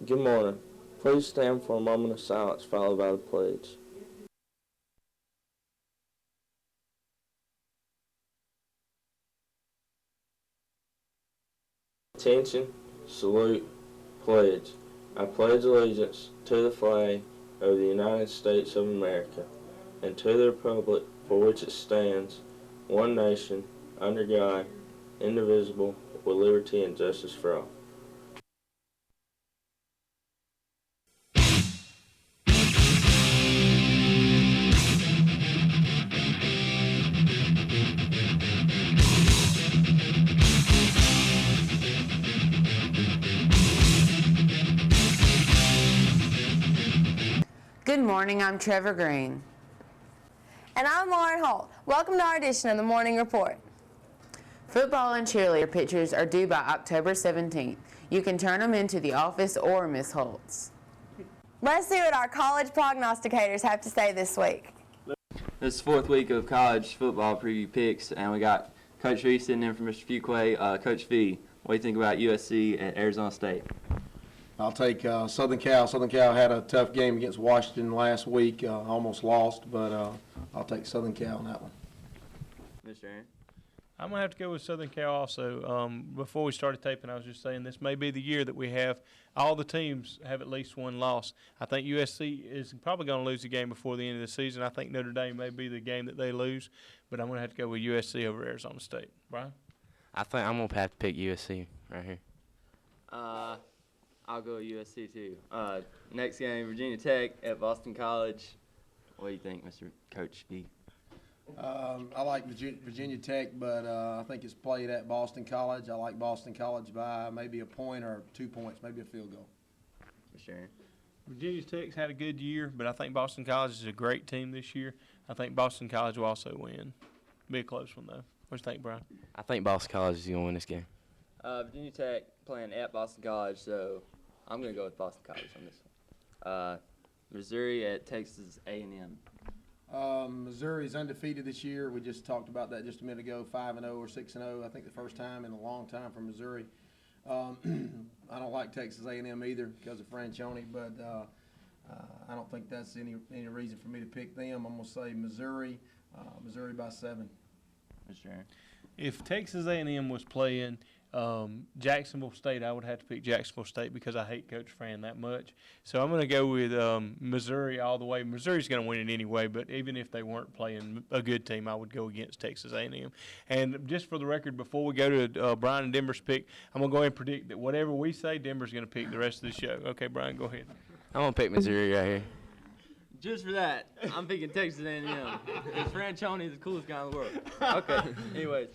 Good morning. Please stand for a moment of silence followed by the pledge. Attention, salute, pledge. I pledge allegiance to the flag of the United States of America and to the republic for which it stands, one nation, under God, indivisible, with liberty and justice for all. Good morning, I'm Trevor Green. And I'm Lauren Holt. Welcome to our edition of the Morning Report. Football and cheerleader pictures are due by October 17th. You can turn them into the office or Miss Holt's. Let's see what our college prognosticators have to say this week. This is the fourth week of college football preview picks, and we got Coach V sitting in for Mr. Fuquay. Coach V, what do you think about USC at Arizona State? I'll take Southern Cal. Southern Cal had a tough game against Washington last week, almost lost, but I'll take Southern Cal on that one. Mr. Aaron? I'm going to have to go with Southern Cal also. Before we started taping, I was just saying this may be the year that we have all the teams have at least one loss. I think USC is probably going to lose the game before the end of the season. I think Notre Dame may be the game that they lose, but I'm going to have to go with USC over Arizona State. Brian? I think I'm going to have to pick USC right here. I'll go with USC too. Next game, Virginia Tech at Boston College. What do you think, Mr. Coach V? I like Virginia Tech, but I think it's played at Boston College. I like Boston College by maybe a point or 2 points, maybe a field goal. Mr. Aaron? Virginia Tech's had a good year, but I think Boston College is a great team this year. I think Boston College will also win. Be a close one, though. What do you think, Brian? I think Boston College is going to win this game. Virginia Tech playing at Boston College, so I'm going to go with Boston College on this one. Missouri at Texas A&M. Missouri is undefeated this year. We just talked about that just a minute ago, 5-0 or 6-0. I think the first time in a long time for Missouri. I don't like Texas A&M either because of Franchione, but I don't think that's any reason for me to pick them. I'm going to say Missouri by 7. Mr. Aaron? If Texas A&M was playing Jacksonville State, I would have to pick Jacksonville State because I hate Coach Fran that much. So I'm going to go with Missouri all the way. Missouri's going to win it anyway, but even if they weren't playing a good team, I would go against Texas A&M. And just for the record, before we go to Brian and Denver's pick, I'm going to go ahead and predict that whatever we say, Denver's going to pick the rest of the show. Okay, Brian, go ahead. I'm going to pick Missouri right here. Just for that, I'm picking Texas A&M. Because Franchione is the coolest guy in the world. Okay, anyways,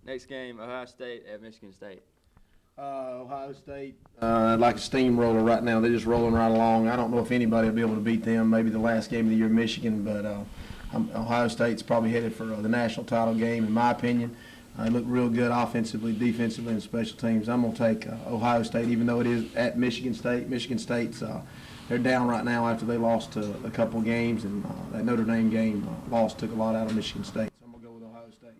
next game, Ohio State at Michigan State. Ohio State, like a steamroller right now. They're just rolling right along. I don't know if anybody will be able to beat them. Maybe the last game of the year, Michigan, but Ohio State's probably headed for the national title game, in my opinion. They look real good offensively, defensively, and special teams. I'm going to take Ohio State, even though it is at Michigan State. Michigan State's they're down right now after they lost to a couple games, and that Notre Dame game loss took a lot out of Michigan State. So I'm going to go with Ohio State.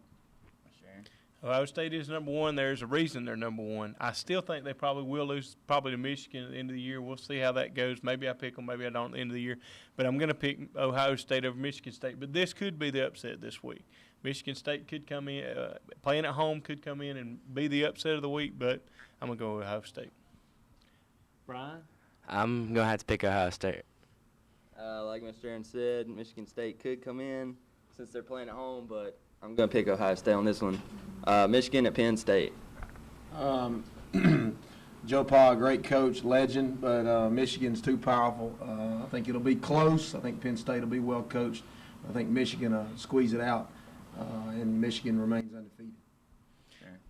Ohio State is number one. There's a reason they're number one. I still think they probably will lose to Michigan at the end of the year. We'll see how that goes. Maybe I pick them, maybe I don't at the end of the year. But I'm going to pick Ohio State over Michigan State. But this could be the upset this week. Michigan State could come in, playing at home could come in and be the upset of the week, but I'm going to go with Ohio State. Brian? I'm going to have to pick Ohio State. Like Mr. Aaron said, Michigan State could come in since they're playing at home, but I'm going to pick Ohio State on this one. Michigan at Penn State. Joe Pa, great coach, legend, but Michigan's too powerful. I think it'll be close. I think Penn State will be well coached. I think Michigan will squeeze it out, and Michigan remains undefeated.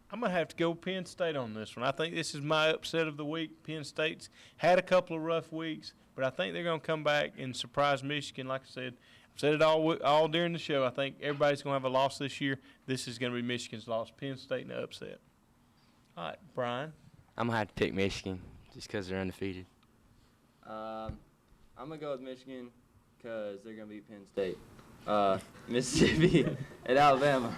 I'm going to have to go Penn State on this one. I think this is my upset of the week. Penn State's had a couple of rough weeks, but I think they're going to come back and surprise Michigan. Like I said, I've said it all during the show. I think everybody's going to have a loss this year. This is going to be Michigan's loss. Penn State in the upset. All right, Brian? I'm going to have to pick Michigan just because they're undefeated. I'm going to go with Michigan because they're going to beat Penn State. Mississippi at Alabama.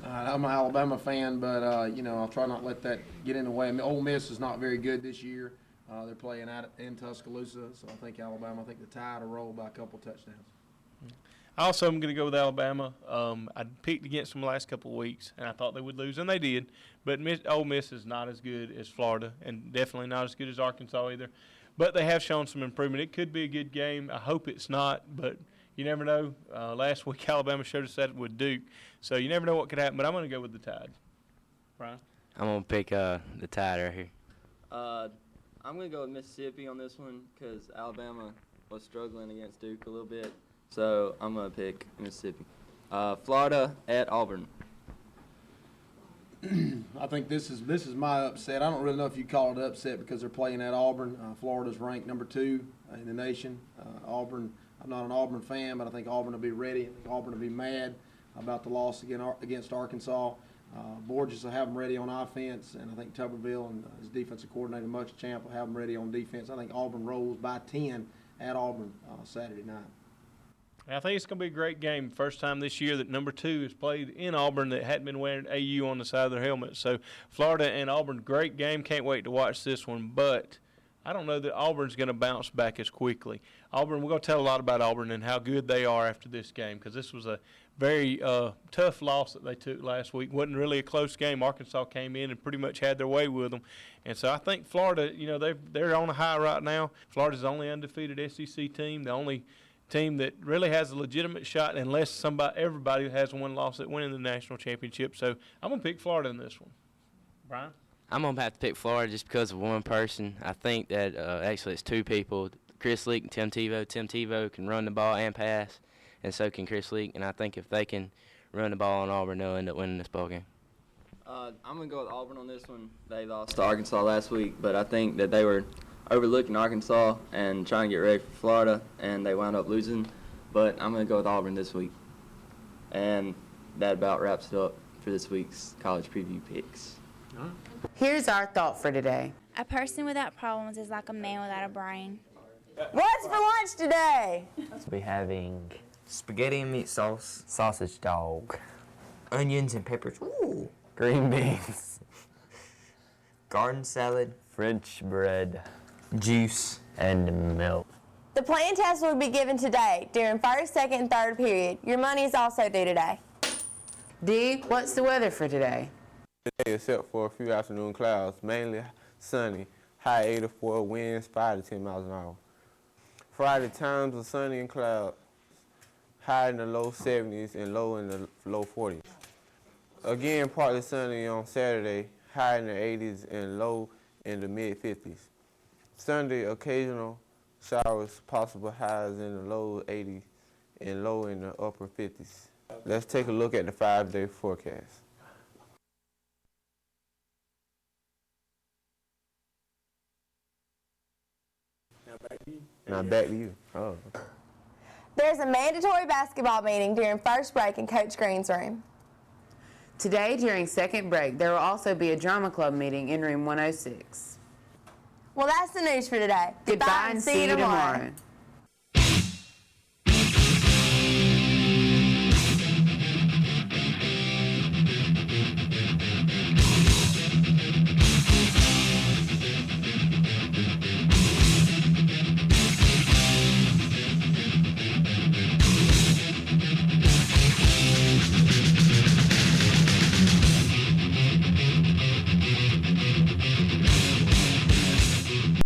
I'm an Alabama fan, but I'll try not to let that get in the way. I mean, Ole Miss is not very good this year. They're playing out in Tuscaloosa, so I think Alabama, the Tide will roll by a couple touchdowns. I also am going to go with Alabama. I picked against them the last couple of weeks, and I thought they would lose, and they did. But Ole Miss is not as good as Florida, and definitely not as good as Arkansas either. But they have shown some improvement. It could be a good game. I hope it's not, but you never know. Last week, Alabama showed us that with Duke, so you never know what could happen. But I'm going to go with the Tide. Brian? I'm going to pick the Tide right here. I'm going to go with Mississippi on this one because Alabama was struggling against Duke a little bit. So I'm going to pick Mississippi. Florida at Auburn. I think this is my upset. I don't really know if you call it upset because they're playing at Auburn. Florida's ranked number 2 in the nation. Auburn, I'm not an Auburn fan, but I think Auburn will be ready. I think Auburn will be mad about the loss against Arkansas. Borges will have them ready on offense, and I think Tuberville and his defensive coordinator, Muschamp, will have them ready on defense. I think Auburn rolls by 10 at Auburn Saturday night. I think it's going to be a great game. First time this year that number 2 has played in Auburn that hadn't been wearing AU on the side of their helmet. So Florida and Auburn, great game. Can't wait to watch this one. But I don't know that Auburn's going to bounce back as quickly. Auburn, we're going to tell a lot about Auburn and how good they are after this game because this was a very tough loss that they took last week. Wasn't really a close game. Arkansas came in and pretty much had their way with them. And so I think Florida, they're on a high right now. Florida's the only undefeated SEC team, the only team that really has a legitimate shot unless everybody has one loss at winning the national championship. So I'm going to pick Florida in this one. Brian? I'm going to have to pick Florida just because of one person. I think that actually it's 2 people, Chris Leak and Tim Tebow. Tim Tebow can run the ball and pass, and so can Chris Leak. And I think if they can run the ball on Auburn, they'll end up winning this ball game. I'm going to go with Auburn on this one. They lost to Arkansas last week, but I think that they were overlooking Arkansas and trying to get ready for Florida, and they wound up losing. But I'm going to go with Auburn this week. And that about wraps it up for this week's college preview picks. Here's our thought for today. A person without problems is like a man without a brain. What's for lunch today? We'll be having spaghetti and meat sauce, sausage dog, onions and peppers, ooh, green beans, garden salad, French bread, juice, and milk. The plan test will be given today during first, second, and third period. Your money is also due today. D, what's the weather for today? Today, except for a few afternoon clouds, mainly sunny, high 84, winds 5 to 10 miles an hour. Friday, times of sunny and clouds, high in the low 70s and low in the low 40s. Again, partly sunny on Saturday, high in the 80s and low in the mid 50s. Sunday, occasional showers, possible highs in the low 80s and low in the upper 50s. Let's take a look at the 5-day forecast. Now back to you. Oh. There's a mandatory basketball meeting during first break in Coach Green's room. Today, during second break, there will also be a drama club meeting in room 106. Well, that's the news for today. Goodbye and see you tomorrow.